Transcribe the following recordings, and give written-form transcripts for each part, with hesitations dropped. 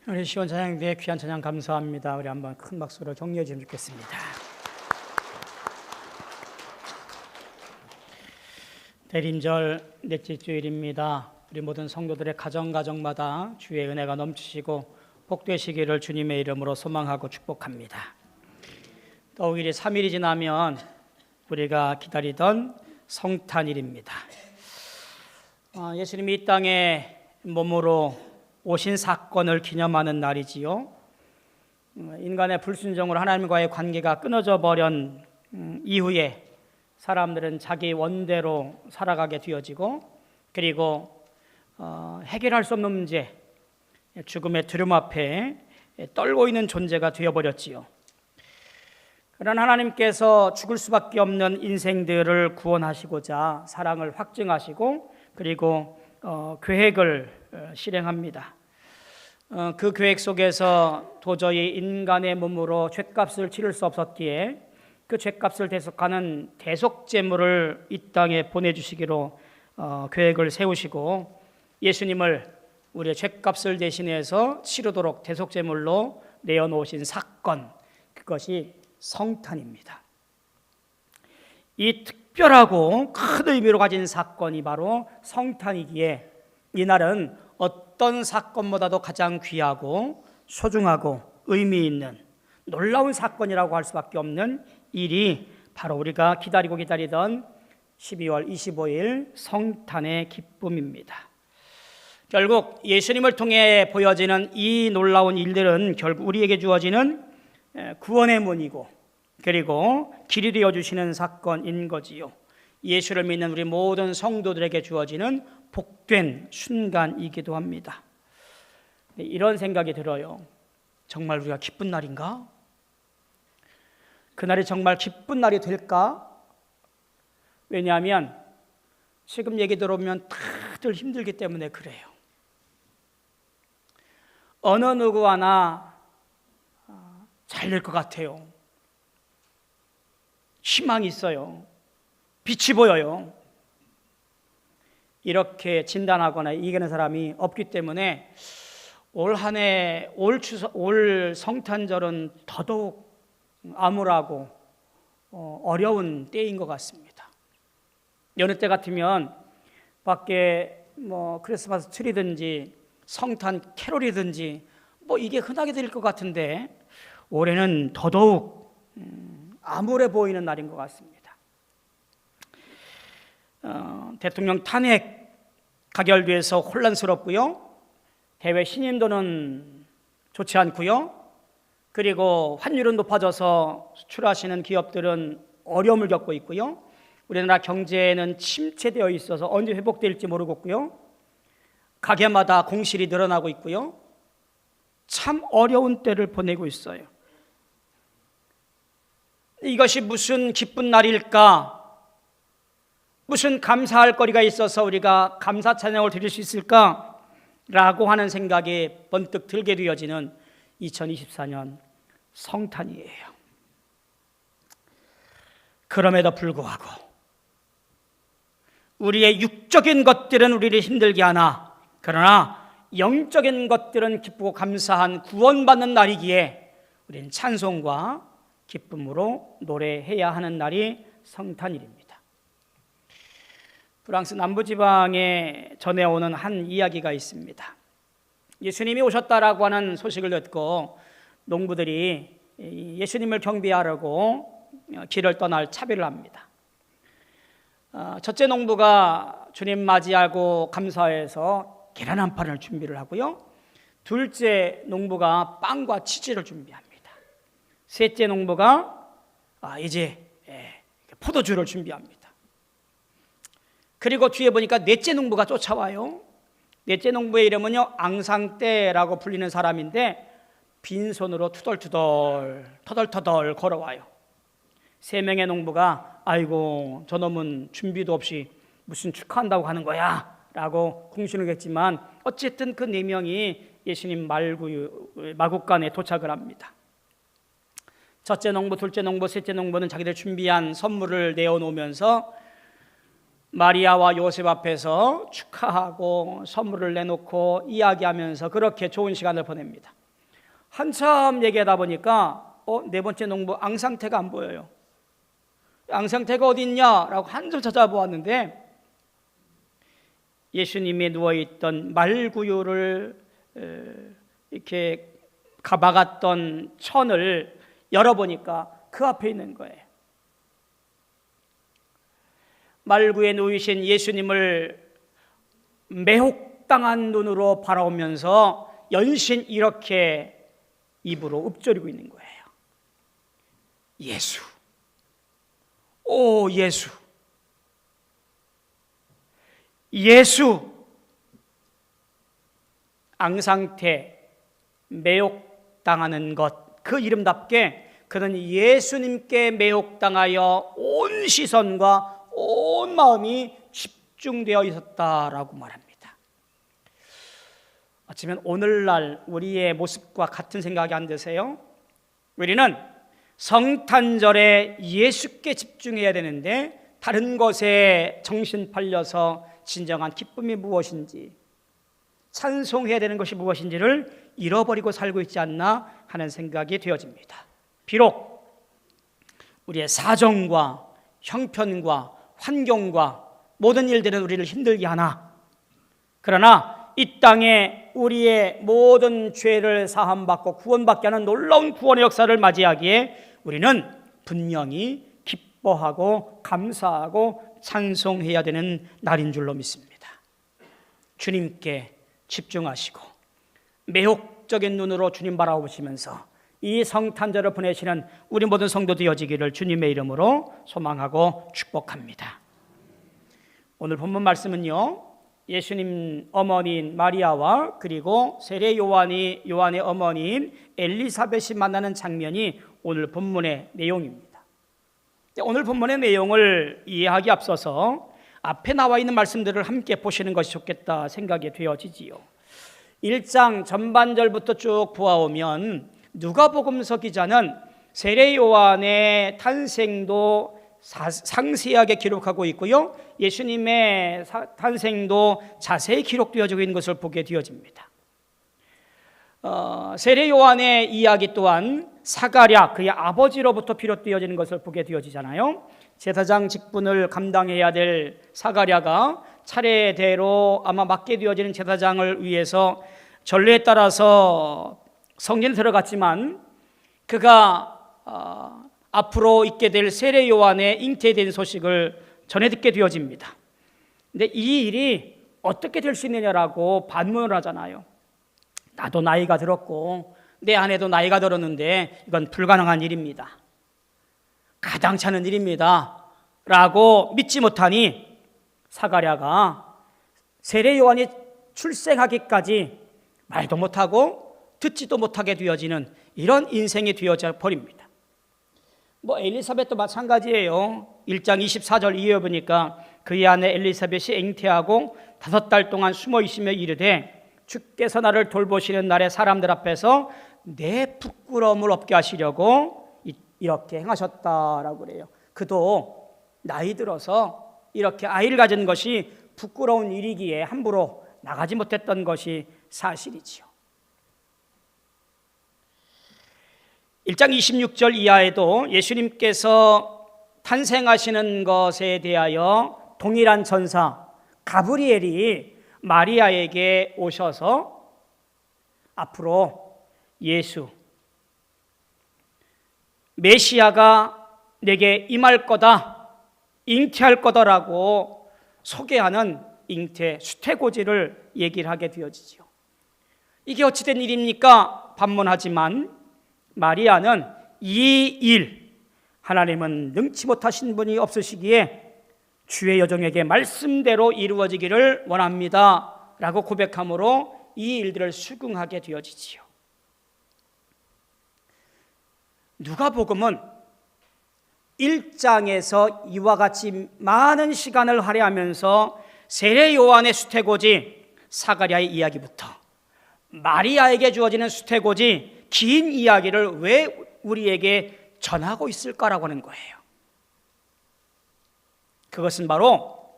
우리 시원 찬양대회 귀한 찬양 감사합니다. 우리 한번 큰 박수로 격려해 주시면 좋겠습니다. 대림절 넷째 주일입니다. 우리 모든 성도들의 가정마다 주의 은혜가 넘치시고 복되시기를 주님의 이름으로 소망하고 축복합니다. 더욱이 3일이 지나면 우리가 기다리던 성탄일입니다. 예수님이 이 땅에 몸으로 오신 사건을 기념하는 날이지요. 인간의 불순종으로 하나님과의 관계가 끊어져 버린 이후에 사람들은 자기 원대로 살아가게 되어지고, 그리고 해결할 수 없는 문제, 죽음의 두려움 앞에 떨고 있는 존재가 되어버렸지요. 그러나 하나님께서 죽을 수밖에 없는 인생들을 구원하시고자 사랑을 확증하시고, 그리고 계획을 실행합니다. 그 계획 속에서 도저히 인간의 몸으로 죗값을 치를 수 없었기에 그 죗값을 대속하는 대속제물을 이 땅에 보내주시기로 계획을 세우시고, 예수님을 우리의 죗값을 대신해서 치르도록 대속제물로 내어놓으신 사건, 그것이 성탄입니다. 이 특별하고 큰 의미로 가진 사건이 바로 성탄이기에 이날은 어떤 사건보다도 가장 귀하고 소중하고 의미 있는 놀라운 사건이라고 할 수밖에 없는 일이 바로 우리가 기다리던 12월 25일 성탄의 기쁨입니다. 결국 예수님을 통해 보여지는 이 놀라운 일들은 결국 우리에게 주어지는 구원의 문이고, 그리고 길이 되어주시는 사건인 거지요. 예수를 믿는 우리 모든 성도들에게 주어지는 복된 순간이기도 합니다. 이런 생각이 들어요. 정말 우리가 기쁜 날인가? 그날이 정말 기쁜 날이 될까? 왜냐하면 지금 얘기 들어보면 다들 힘들기 때문에 그래요. 어느 누구 하나 잘 될 것 같아요. 희망이 있어요. 빛이 보여요. 이렇게 진단하거나 이기는 사람이 없기 때문에 올 한 해, 올 성탄절은 더더욱 암울하고 어려운 때인 것 같습니다. 여느 때 같으면 밖에 크리스마스 트리든지 성탄 캐롤이든지 이게 흔하게 될 것 같은데 올해는 더더욱 암울해 보이는 날인 것 같습니다. 대통령 탄핵 가결돼서 혼란스럽고요. 대외 신인도는 좋지 않고요. 그리고 환율은 높아져서 수출하시는 기업들은 어려움을 겪고 있고요. 우리나라 경제는 침체되어 있어서 언제 회복될지 모르겠고요. 가게마다 공실이 늘어나고 있고요. 참 어려운 때를 보내고 있어요. 이것이 무슨 기쁜 날일까? 무슨 감사할 거리가 있어서 우리가 감사 찬양을 드릴 수 있을까? 라고 하는 생각이 번뜩 들게 되어지는 2024년 성탄이에요. 그럼에도 불구하고 우리의 육적인 것들은 우리를 힘들게 하나, 그러나 영적인 것들은 기쁘고 감사한 구원받는 날이기에 우리는 찬송과 기쁨으로 노래해야 하는 날이 성탄일입니다. 프랑스 남부지방에 전해오는 한 이야기가 있습니다. 예수님이 오셨다라고 하는 소식을 듣고 농부들이 예수님을 경배하려고 길을 떠날 차별을 합니다. 첫째 농부가 주님 맞이하고 감사해서 계란 한 판을 준비를 하고요. 둘째 농부가 빵과 치즈를 준비합니다. 셋째 농부가 이제 포도주를 준비합니다. 그리고 뒤에 보니까 넷째 농부가 쫓아와요. 넷째 농부의 이름은요, 앙상떼라고 불리는 사람인데 빈손으로 터덜터덜 걸어와요. 세 명의 농부가 아이고 저놈은 준비도 없이 무슨 축하한다고 하는 거야 라고 궁신을 했지만 어쨌든 그 네 명이 예수님 마국간에 도착을 합니다. 첫째 농부, 둘째 농부, 셋째 농부는 자기들 준비한 선물을 내어놓으면서 마리아와 요셉 앞에서 축하하고 선물을 내놓고 이야기하면서 그렇게 좋은 시간을 보냅니다. 한참 얘기하다 보니까 네 번째 농부 앙상태가 안 보여요. 앙상태가 어디 있냐라고 한참 찾아보았는데 예수님이 누워있던 말구유를 이렇게 가박았던 천을 열어보니까 그 앞에 있는 거예요. 말구에 누우신 예수님을 매혹당한 눈으로 바라보면서 연신 이렇게 입으로 읊조리고 있는 거예요. 예수, 오 예수, 예수. 앙상태, 매혹당하는 것, 그 이름답게 그는 예수님께 매혹당하여 온 시선과 온 마음이 집중되어 있었다라고 말합니다. 어쩌면 오늘날 우리의 모습과 같은 생각이 안 드세요? 우리는 성탄절에 예수께 집중해야 되는데 다른 것에 정신 팔려서 진정한 기쁨이 무엇인지, 찬송해야 되는 것이 무엇인지를 잃어버리고 살고 있지 않나 하는 생각이 되어집니다. 비록 우리의 사정과 형편과 환경과 모든 일들은 우리를 힘들게 하나, 그러나 이 땅에 우리의 모든 죄를 사함받고 구원받게 하는 놀라운 구원의 역사를 맞이하기에 우리는 분명히 기뻐하고 감사하고 찬송해야 되는 날인 줄로 믿습니다. 주님께 집중하시고 매혹적인 눈으로 주님 바라보시면서 이 성탄절을 보내시는 우리 모든 성도 되어지기를 주님의 이름으로 소망하고 축복합니다. 오늘 본문 말씀은요, 예수님 어머니인 마리아와 그리고 세례 요한의 어머니인 엘리사벳이 만나는 장면이 오늘 본문의 내용입니다. 오늘 본문의 내용을 이해하기 앞서서 앞에 나와 있는 말씀들을 함께 보시는 것이 좋겠다 생각이 되어지지요. 1장 전반절부터 쭉 보아오면 누가복음서 기자는 세례 요한의 탄생도 상세하게 기록하고 있고요, 예수님의 탄생도 자세히 기록되어지고 있는 것을 보게 되어집니다. 세례 요한의 이야기 또한 사가랴 그의 아버지로부터 비롯되어지는 것을 보게 되어지잖아요. 제사장 직분을 감당해야 될 사가랴가 차례대로 아마 맡게 되어지는 제사장을 위해서 전례에 따라서 성전에 들어갔지만 그가 앞으로 있게 될 세례 요한의 잉태된 소식을 전해 듣게 되어집니다. 근데 이 일이 어떻게 될 수 있느냐라고 반문을 하잖아요. 나도 나이가 들었고 내 아내도 나이가 들었는데 이건 불가능한 일입니다. 가당찮은 일입니다 라고 믿지 못하니 사가랴가 세례 요한이 출생하기까지 말도 못하고 듣지도 못하게 되어지는 이런 인생이 되어져 버립니다. 엘리사벳도 마찬가지예요. 1장 24절 이해 보니까 그의 아내 엘리사벳이 잉태하고 5달 동안 숨어 있으며 이르되 주께서 나를 돌보시는 날에 사람들 앞에서 내 부끄러움을 없게 하시려고 이렇게 행하셨다라고 그래요. 그도 나이 들어서 이렇게 아이를 가진 것이 부끄러운 일이기에 함부로 나가지 못했던 것이 사실이지요. 1장 26절 이하에도 예수님께서 탄생하시는 것에 대하여 동일한 천사 가브리엘이 마리아에게 오셔서 앞으로 예수 메시아가 내게 임할 거다, 잉태할 거다라고 소개하는 잉태 수태고지를 얘기를 하게 되어지죠. 이게 어찌된 일입니까? 반문하지만 마리아는 이 일, 하나님은 능치 못하신 분이 없으시기에 주의 여종에게 말씀대로 이루어지기를 원합니다 라고 고백함으로 이 일들을 수긍하게 되어지지요. 누가복음은 1장에서 이와 같이 많은 시간을 할애하면서 세례 요한의 수태고지 사가랴의 이야기부터 마리아에게 주어지는 수태고지 긴 이야기를 왜 우리에게 전하고 있을까라고 하는 거예요. 그것은 바로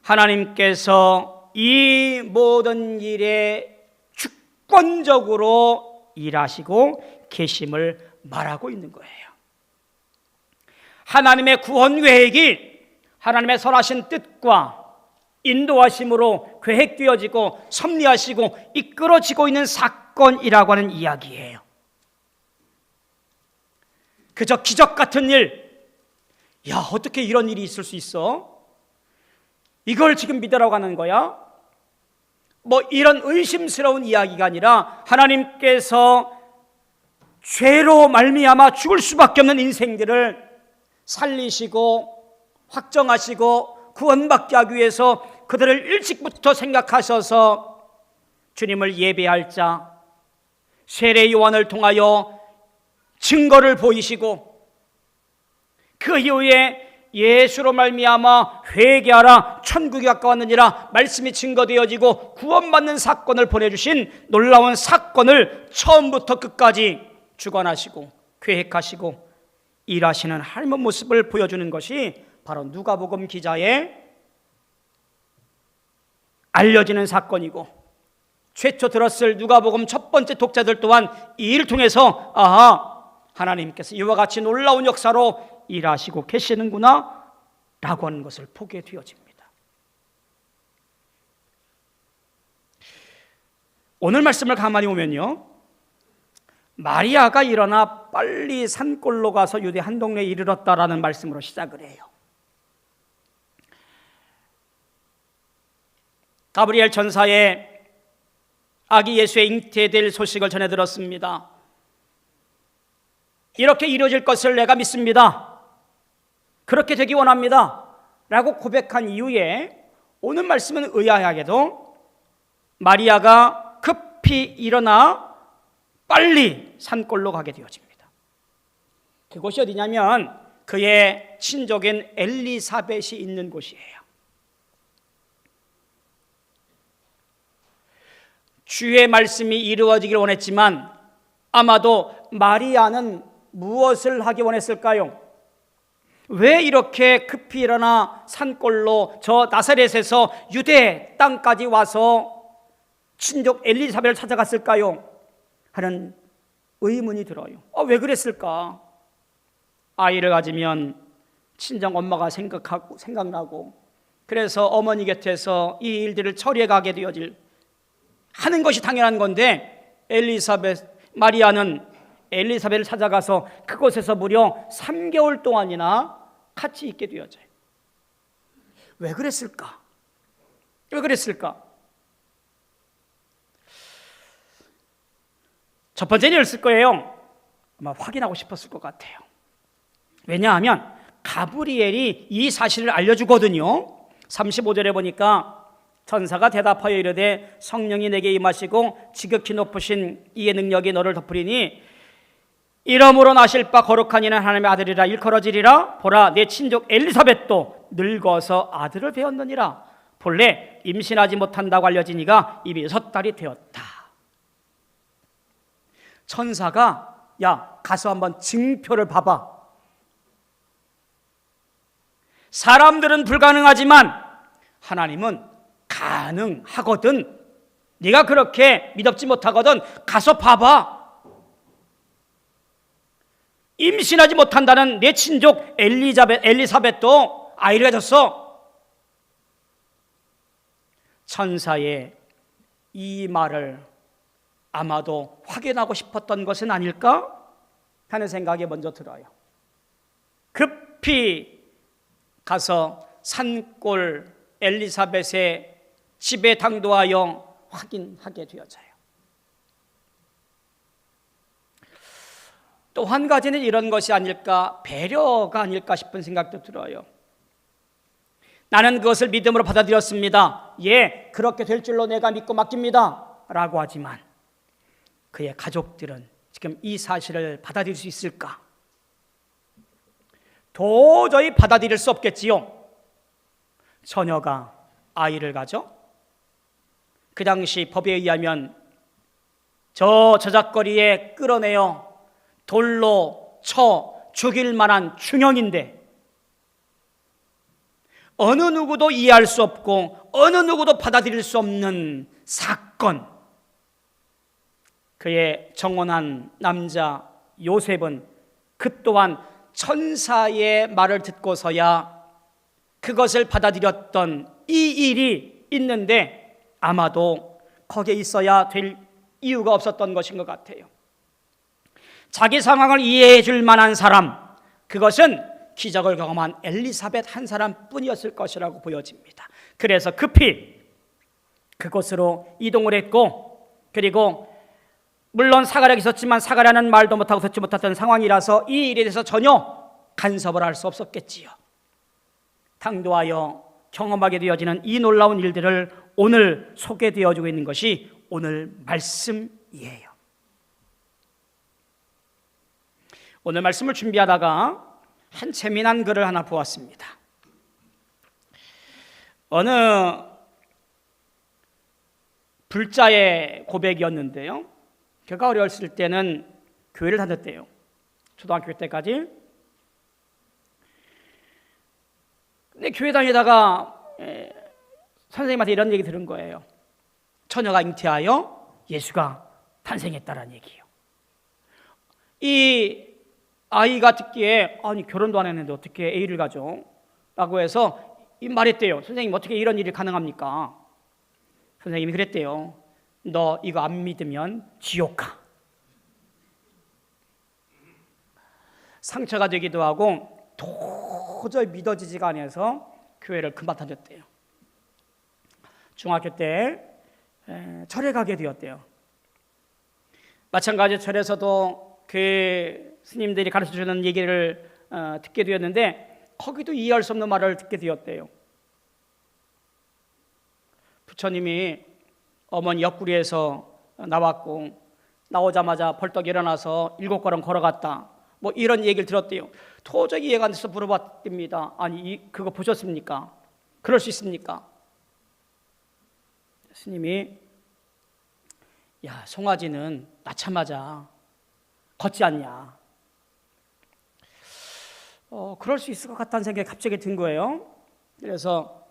하나님께서 이 모든 일에 주권적으로 일하시고 계심을 말하고 있는 거예요. 하나님의 구원 계획이 하나님의 선하신 뜻과 인도하심으로 계획되어지고 섭리하시고 이끌어지고 있는 사건이라고 하는 이야기예요. 그저 기적 같은 일, 야, 어떻게 이런 일이 있을 수 있어? 이걸 지금 믿으라고 하는 거야? 뭐 이런 의심스러운 이야기가 아니라 하나님께서 죄로 말미암아 죽을 수밖에 없는 인생들을 살리시고 확정하시고 구원받게 하기 위해서 그들을 일찍부터 생각하셔서 주님을 예배할 자, 세례 요한을 통하여 증거를 보이시고 그 이후에 예수로 말미암아 회개하라 천국이 가까웠느니라 말씀이 증거되어지고 구원받는 사건을 보내주신 놀라운 사건을 처음부터 끝까지 주관하시고 계획하시고 일하시는 하나님의 모습을 보여주는 것이 바로 누가복음 기자의 알려지는 사건이고, 최초 들었을 누가복음 첫 번째 독자들 또한 이 일을 통해서 아하, 하나님께서 이와 같이 놀라운 역사로 일하시고 계시는구나 라고 하는 것을 보게 되어집니다. 오늘 말씀을 가만히 보면요, 마리아가 일어나 빨리 산골로 가서 유대 한 동네에 이르렀다라는 말씀으로 시작을 해요. 가브리엘 천사의 아기 예수의 잉태될 소식을 전해 들었습니다. 이렇게 이루어질 것을 내가 믿습니다. 그렇게 되기 원합니다. 라고 고백한 이후에 오늘 말씀은 의아하게도 마리아가 급히 일어나 빨리 산골로 가게 되어집니다. 그곳이 어디냐면 그의 친족인 엘리사벳이 있는 곳이에요. 주의 말씀이 이루어지길 원했지만 아마도 마리아는 무엇을 하기 원했을까요? 왜 이렇게 급히 일어나 산골로 저 나사렛에서 유대 땅까지 와서 친족 엘리사벳을 찾아갔을까요? 하는 의문이 들어요. 왜 그랬을까? 아이를 가지면 친정 엄마가 생각나고 그래서 어머니 곁에서 이 일들을 처리해 가게 되어질 하는 것이 당연한 건데, 마리아는 엘리사벳을 찾아가서 그곳에서 무려 3개월 동안이나 같이 있게 되어져요. 왜 그랬을까? 왜 그랬을까? 첫 번째는 있을 거예요. 아마 확인하고 싶었을 것 같아요. 왜냐하면 가브리엘이 이 사실을 알려주거든요. 35절에 보니까 천사가 대답하여 이르되 성령이 내게 임하시고 지극히 높으신 이의 능력이 너를 덮으리니 이러므로 나실 바 거룩한 이는 하나님의 아들이라 일컬어지리라. 보라, 내 친족 엘리사벳도 늙어서 아들을 배웠느니라. 본래 임신하지 못한다고 알려진 이가 이미 6달이 되었다. 천사가 야, 가서 한번 증표를 봐봐. 사람들은 불가능하지만 하나님은 가능하거든. 네가 그렇게 믿었지 못하거든 가서 봐봐. 임신하지 못한다는 내 친족 엘리사벳도 아이를 가졌어. 천사의 이 말을 아마도 확인하고 싶었던 것은 아닐까 하는 생각이 먼저 들어요. 급히 가서 산골 엘리사벳의 집에 당도하여 확인하게 되어져요. 또 한 가지는 이런 것이 아닐까, 배려가 아닐까 싶은 생각도 들어요. 나는 그것을 믿음으로 받아들였습니다. 예, 그렇게 될 줄로 내가 믿고 맡깁니다 라고 하지만 그의 가족들은 지금 이 사실을 받아들일 수 있을까? 도저히 받아들일 수 없겠지요. 처녀가 아이를 가져? 그 당시 법에 의하면 저 저작거리에 끌어내어 돌로 쳐 죽일 만한 중형인데 어느 누구도 이해할 수 없고 어느 누구도 받아들일 수 없는 사건. 그의 정원한 남자 요셉은 그 또한 천사의 말을 듣고서야 그것을 받아들였던 이 일이 있는데 아마도 거기에 있어야 될 이유가 없었던 것인 것 같아요. 자기 상황을 이해해 줄 만한 사람, 그것은 기적을 경험한 엘리사벳 한 사람뿐이었을 것이라고 보여집니다. 그래서 급히 그곳으로 이동을 했고, 그리고 물론 사가랴가 있었지만 사가랴는 말도 못하고 듣지 못했던 상황이라서 이 일에 대해서 전혀 간섭을 할 수 없었겠지요. 당도하여 경험하게 되어지는 이 놀라운 일들을 오늘 소개되어지고 있는 것이 오늘 말씀이에요. 오늘 말씀을 준비하다가 한 재미난 글을 하나 보았습니다. 어느 불자의 고백이었는데요, 그가 어렸을 때는 교회를 다녔대요. 초등학교 때까지. 근데 교회 다니다가 선생님한테 이런 얘기 들은 거예요. 처녀가 잉태하여 예수가 탄생했다라는 얘기예요. 이 아이가 듣기에 아니 결혼도 안 했는데 어떻게 A를 가져? 라고 해서 말했대요. 선생님 어떻게 이런 일이 가능합니까? 선생님이 그랬대요. 너 이거 안 믿으면 지옥 가. 상처가 되기도 하고 도저히 믿어지지가 않아서 교회를 그만 다녔대요. 중학교 때 절에 가게 되었대요. 마찬가지로 절에서도 그 스님들이 가르쳐주는 얘기를 듣게 되었는데 거기도 이해할 수 없는 말을 듣게 되었대요. 부처님이 어머니 옆구리에서 나왔고 나오자마자 벌떡 일어나서 7걸음 걸어갔다, 뭐 이런 얘기를 들었대요. 도저히 이해가 안 돼서 물어봤답니다. 아니 그거 보셨습니까? 그럴 수 있습니까? 스님이 야 송아지는 낳자마자 걷지 않냐. 그럴 수 있을 것 같다는 생각이 갑자기 든 거예요. 그래서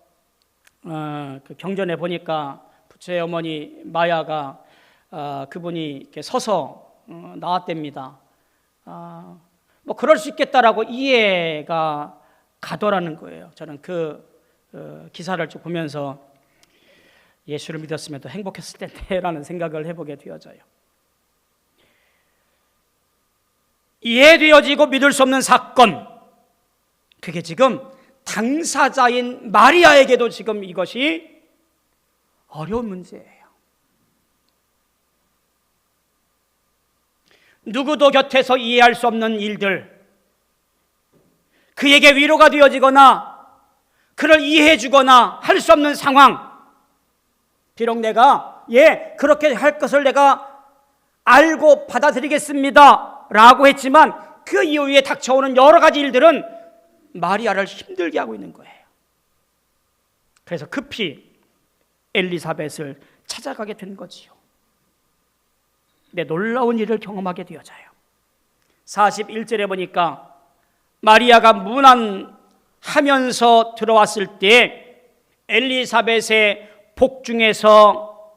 그 경전에 보니까 부처의 어머니 마야가 그분이 이렇게 서서 나왔답니다. 뭐 그럴 수 있겠다라고 이해가 가더라는 거예요. 저는 그 기사를 쭉 보면서 예수를 믿었으면 더 행복했을 텐데라는 생각을 해보게 되어져요. 이해되어지고 믿을 수 없는 사건, 그게 지금 당사자인 마리아에게도 지금 이것이 어려운 문제예요. 누구도 곁에서 이해할 수 없는 일들, 그에게 위로가 되어지거나 그를 이해해 주거나 할 수 없는 상황, 비록 내가 그렇게 할 것을 내가 알고 받아들이겠습니다 라고 했지만 그 이후에 닥쳐오는 여러 가지 일들은 마리아를 힘들게 하고 있는 거예요. 그래서 급히 엘리사벳을 찾아가게 된 거지요. 근데 놀라운 일을 경험하게 되어져요. 41절에 보니까 마리아가 문안하면서 들어왔을 때 엘리사벳의 복중에서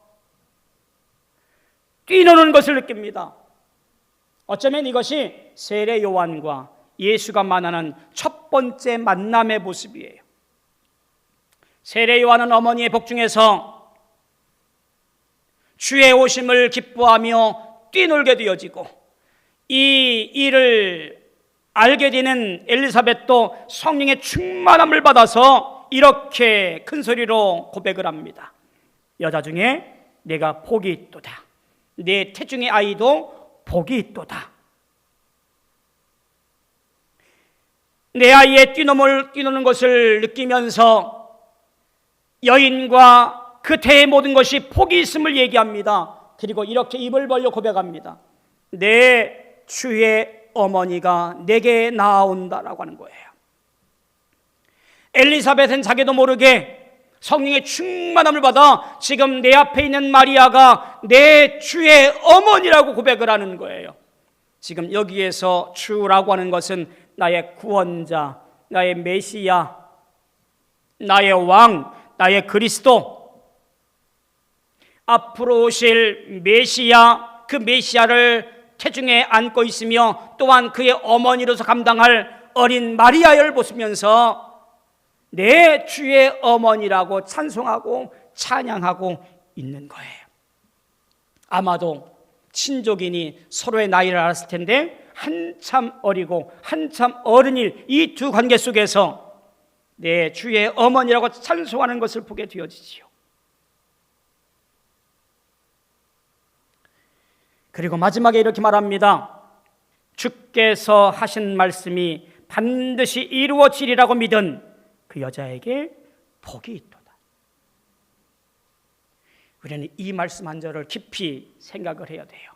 뛰노는 것을 느낍니다. 어쩌면 이것이 세례 요한과 예수가 만나는 첫 번째 만남의 모습이에요. 세례 요한은 어머니의 복중에서 주의 오심을 기뻐하며 뛰놀게 되어지고, 이 일을 알게 되는 엘리사벳도 성령의 충만함을 받아서 이렇게 큰 소리로 고백을 합니다. 여자 중에 내가 복이 있도다. 내 태중의 아이도 복이 있도다. 내 아이의 뛰노는 것을 느끼면서 여인과 그 태의 모든 것이 복이 있음을 얘기합니다. 그리고 이렇게 입을 벌려 고백합니다. 내 주의 어머니가 내게 나아온다라고 하는 거예요. 엘리사벳은 자기도 모르게 성령의 충만함을 받아 지금 내 앞에 있는 마리아가 내 주의 어머니라고 고백을 하는 거예요. 지금 여기에서 주라고 하는 것은 나의 구원자, 나의 메시아, 나의 왕, 나의 그리스도, 앞으로 오실 메시아, 그 메시아를 태중에 안고 있으며 또한 그의 어머니로서 감당할 어린 마리아를 보시면서 내 주의 어머니라고 찬송하고 찬양하고 있는 거예요. 아마도 친족이니 서로의 나이를 알았을 텐데 한참 어리고 한참 어른일 이 두 관계 속에서 내 주의 어머니라고 찬송하는 것을 보게 되어지지요. 그리고 마지막에 이렇게 말합니다. 주께서 하신 말씀이 반드시 이루어지리라고 믿은 그 여자에게 복이 있도다. 우리는 이 말씀 한 절을 깊이 생각을 해야 돼요.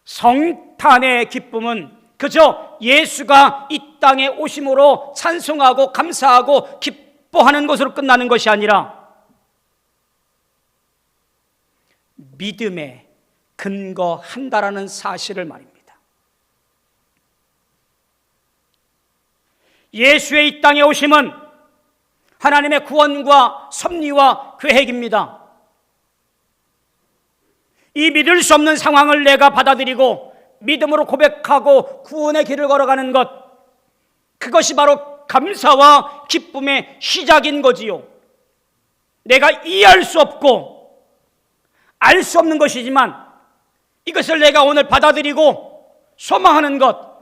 성탄의 기쁨은 그저 예수가 이 땅에 오심으로 찬송하고 감사하고 기뻐하는 것으로 끝나는 것이 아니라 믿음에 근거한다라는 사실을 말입니다. 예수의 이 땅에 오심은 하나님의 구원과 섭리와 계획입니다. 이 믿을 수 없는 상황을 내가 받아들이고 믿음으로 고백하고 구원의 길을 걸어가는 것, 그것이 바로 감사와 기쁨의 시작인 거지요. 내가 이해할 수 없고 알 수 없는 것이지만 이것을 내가 오늘 받아들이고 소망하는 것,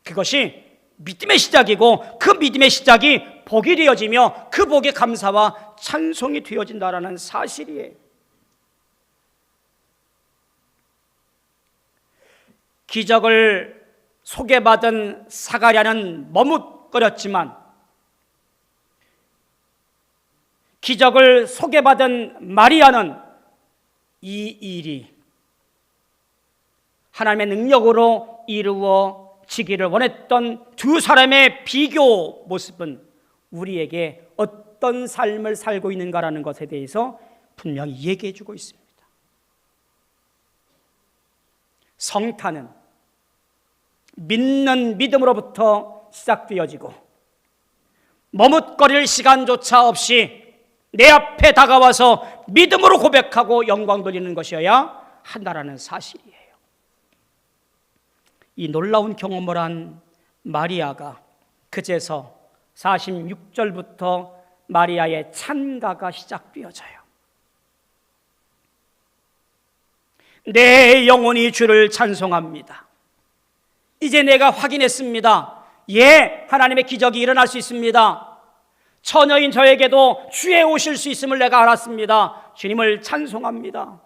그것이 믿음의 시작이고 그 믿음의 시작이 복이 되어지며 그 복의 감사와 찬송이 되어진다라는 사실이에요. 기적을 소개받은 사가랴는 머뭇거렸지만 기적을 소개받은 마리아는 이 일이 하나님의 능력으로 이루어지기를 원했던 두 사람의 비교 모습은 우리에게 어떤 삶을 살고 있는가라는 것에 대해서 분명히 얘기해 주고 있습니다. 성탄은 믿는 믿음으로부터 시작되어지고 머뭇거릴 시간조차 없이 내 앞에 다가와서 믿음으로 고백하고 영광 돌리는 것이어야 한다라는 사실이에요. 이 놀라운 경험을 한 마리아가 그제서 46절부터 마리아의 찬가가 시작되어져요. 내 영혼이 주를 찬송합니다. 이제 내가 확인했습니다. 예, 하나님의 기적이 일어날 수 있습니다. 처녀인 저에게도 주의 오실 수 있음을 내가 알았습니다. 주님을 찬송합니다.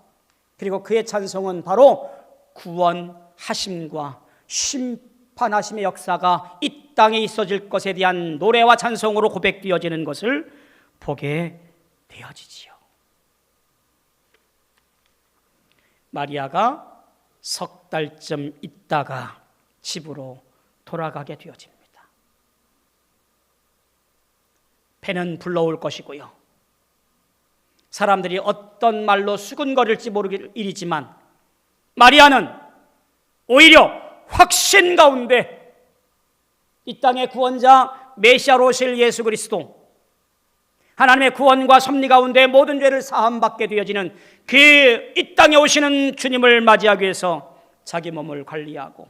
그리고 그의 찬송은 바로 구원하심과 심판하심의 역사가 이 땅에 있어질 것에 대한 노래와 찬송으로 고백되어지는 것을 보게 되어지지요. 마리아가 석 달쯤 있다가 집으로 돌아가게 되어집니다. 배는 불러올 것이고요. 사람들이 어떤 말로 수군거릴지 모르길 일이지만 마리아는 오히려 확신 가운데 이 땅의 구원자 메시아로 오실 예수 그리스도, 하나님의 구원과 섭리 가운데 모든 죄를 사함받게 되어지는 그 이 땅에 오시는 주님을 맞이하기 위해서 자기 몸을 관리하고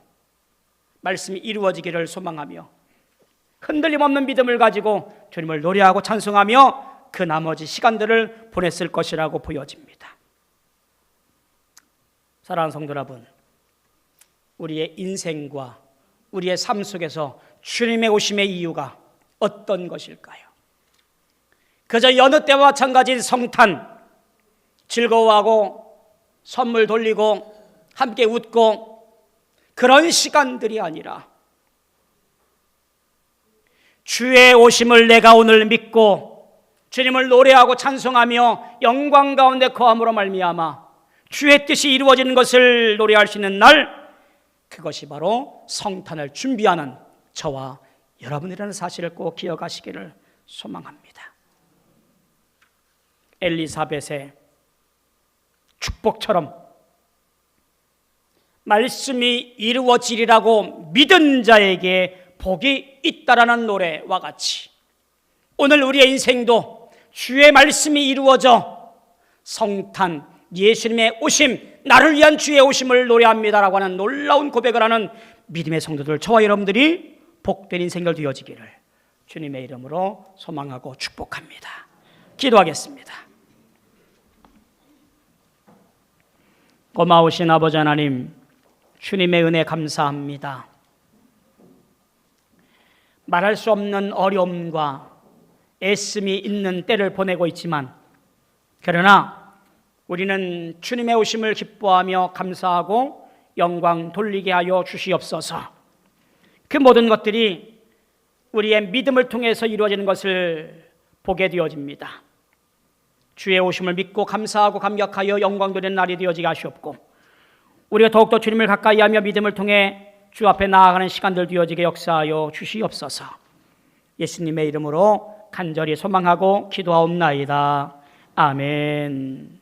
말씀이 이루어지기를 소망하며 흔들림 없는 믿음을 가지고 주님을 노래하고 찬송하며 그 나머지 시간들을 보냈을 것이라고 보여집니다. 사랑하는 성도 여러분, 우리의 인생과 우리의 삶 속에서 주님의 오심의 이유가 어떤 것일까요? 그저 여느 때와 마찬가지인 성탄, 즐거워하고 선물 돌리고 함께 웃고 그런 시간들이 아니라 주의 오심을 내가 오늘 믿고 주님을 노래하고 찬송하며 영광 가운데 거함으로 말미암아 주의 뜻이 이루어지는 것을 노래할 수 있는 날, 그것이 바로 성탄을 준비하는 저와 여러분이라는 사실을 꼭 기억하시기를 소망합니다. 엘리사벳의 축복처럼 말씀이 이루어지리라고 믿은 자에게 복이 있다라는 노래와 같이 오늘 우리의 인생도 주의 말씀이 이루어져 성탄, 예수님의 오심, 나를 위한 주의 오심을 노래합니다라고 하는 놀라운 고백을 하는 믿음의 성도들, 저와 여러분들이 복된 인생을 되어지기를 주님의 이름으로 소망하고 축복합니다. 기도하겠습니다. 고마우신 아버지 하나님, 주님의 은혜 감사합니다. 말할 수 없는 어려움과 애씀이 있는 때를 보내고 있지만, 그러나 우리는 주님의 오심을 기뻐하며 감사하고 영광 돌리게 하여 주시옵소서. 그 모든 것들이 우리의 믿음을 통해서 이루어지는 것을 보게 되어집니다. 주의 오심을 믿고 감사하고 감격하여 영광 돌리는 날이 되어지게 하시옵고, 우리가 더욱더 주님을 가까이하며 믿음을 통해 주 앞에 나아가는 시간들 되어지게 역사하여 주시옵소서. 예수님의 이름으로 간절히 소망하고 기도하옵나이다. 아멘.